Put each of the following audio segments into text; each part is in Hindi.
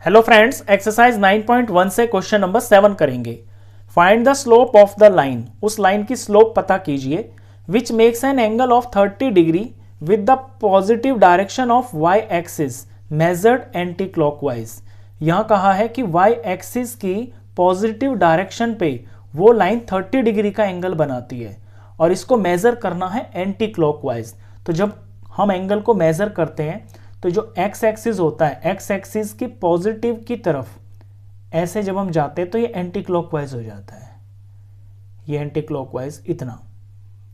हेलो फ्रेंड्स, एक्सरसाइज 9.1 से क्वेश्चन नंबर 7 करेंगे। Find the slope of the line. उस लाइन की स्लोप पता कीजिए which makes an angle of 30 degree with the positive direction of y axis measured anti clockwise. यहां कहा है कि वाई एक्सिस की पॉजिटिव डायरेक्शन पे वो लाइन 30 डिग्री का एंगल बनाती है और इसको मेजर करना है एंटी क्लॉकवाइज। तो जब हम एंगल को मेजर करते हैं तो जो एक्स एक्सिस होता है, एक्स एक्सिस की पॉजिटिव की तरफ ऐसे जब हम जाते हैं तो ये एंटी क्लॉकवाइज हो जाता है, ये एंटी क्लॉकवाइज इतना।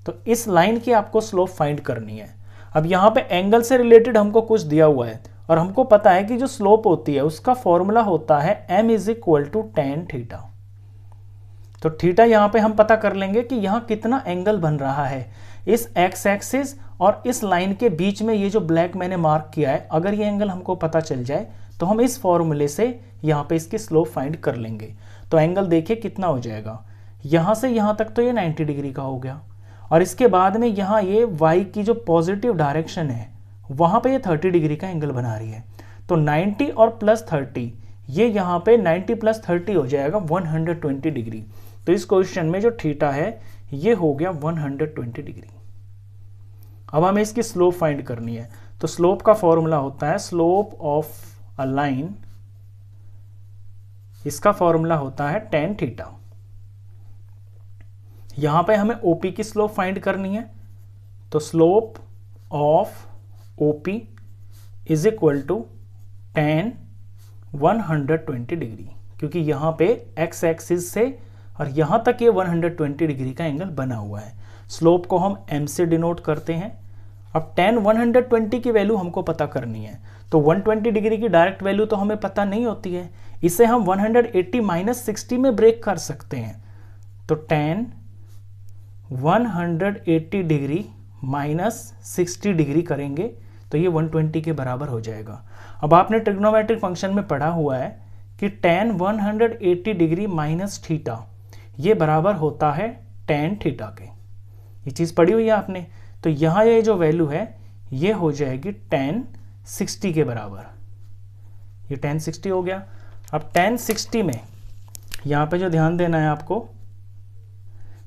तो इस लाइन की आपको स्लोप फाइंड करनी है। अब यहां पे एंगल से रिलेटेड हमको कुछ दिया हुआ है और हमको पता है कि जो स्लोप होती है उसका फॉर्मूला होता है m = tan थीटा। तो थीटा यहां पे हम पता कर लेंगे कि यहां कितना एंगल बन रहा है इस एक्स एक्सिस और इस लाइन के बीच में। ये जो ब्लैक मैंने मार्क किया है, अगर ये एंगल हमको पता चल जाए तो हम इस फॉर्मूले से यहां पे इसकी स्लोप फाइंड कर लेंगे। तो एंगल देखिए कितना हो जाएगा, यहां से यहां तक तो ये 90 डिग्री का हो गया और इसके बाद में यहां ये y की जो पॉजिटिव डायरेक्शन है वहां पे ये 30 डिग्री का एंगल बना रही है। तो 90 और प्लस 30, ये यहां पे 90 + 30 हो जाएगा 120 डिग्री। तो इस क्वेश्चन में जो थीटा है ये हो गया 120 डिग्री। अब हमें इसकी स्लोप फाइंड करनी है। तो स्लोप का फॉर्मूला होता है स्लोप ऑफ अ लाइन, इसका फॉर्मूला होता है tan थीटा। यहां पे हमें ओपी की स्लोप फाइंड करनी है। तो slope of OP is equal to tan 120 degree, क्योंकि यहां पे एक्स एक्सिस से और यहां तक ये 120 डिग्री का एंगल बना हुआ है। स्लोप को हम m से डिनोट करते हैं। अब tan 120 की वैल्यू हमको पता करनी है। तो 120 डिग्री की डायरेक्ट वैल्यू तो हमें पता नहीं होती है, इसे हम 180 - 60 में ब्रेक कर सकते हैं। तो tan 180 डिग्री - 60 डिग्री करेंगे तो ये 120 के बराबर हो जाएगा। अब आपने ट्रिग्नोमेट्रिक फंक्शन में पढ़ा हुआ है कि tan 180 डिग्री - थीटा ये बराबर होता है tan थीटा के। ये चीज पढ़ी हुई है आपने। तो यहां ये जो वैल्यू है ये हो जाएगी tan 60 के बराबर। ये tan 60 हो गया। अब tan 60 में यहां पे जो ध्यान देना है आपको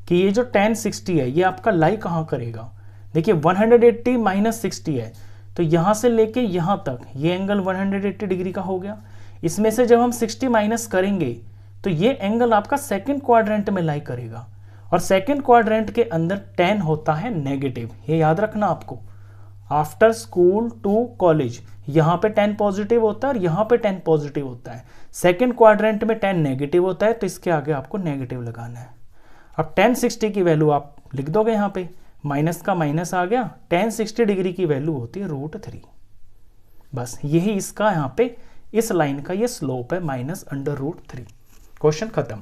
कि ये जो tan 60 है ये आपका लाई कहां करेगा। देखिए 180 - 60 है, तो यहां से लेके यहां तक ये एंगल 180 डिग्री का हो गया। इसमें से जब हम 60 माइनस करेंगे तो ये एंगल आपका सेकंड क्वाड्रेंट में लाई करेगा और सेकंड क्वाड्रेंट के अंदर tan होता है नेगेटिव। ये याद रखना आपको, आफ्टर स्कूल टू कॉलेज यहां पे tan पॉजिटिव होता है और यहां पे tan पॉजिटिव होता है। सेकंड क्वाड्रेंट में tan नेगेटिव होता है, तो इसके आगे आपको नेगेटिव लगाना है। अब tan 60 की वैल्यू आप लिख दोगे, यहां पे माइनस का माइनस आ गया। tan 60 डिग्री की वैल्यू होती है √3। बस यही इसका यहां पे इस लाइन का ये स्लोप है -√3। क्वेश्चन खत्म।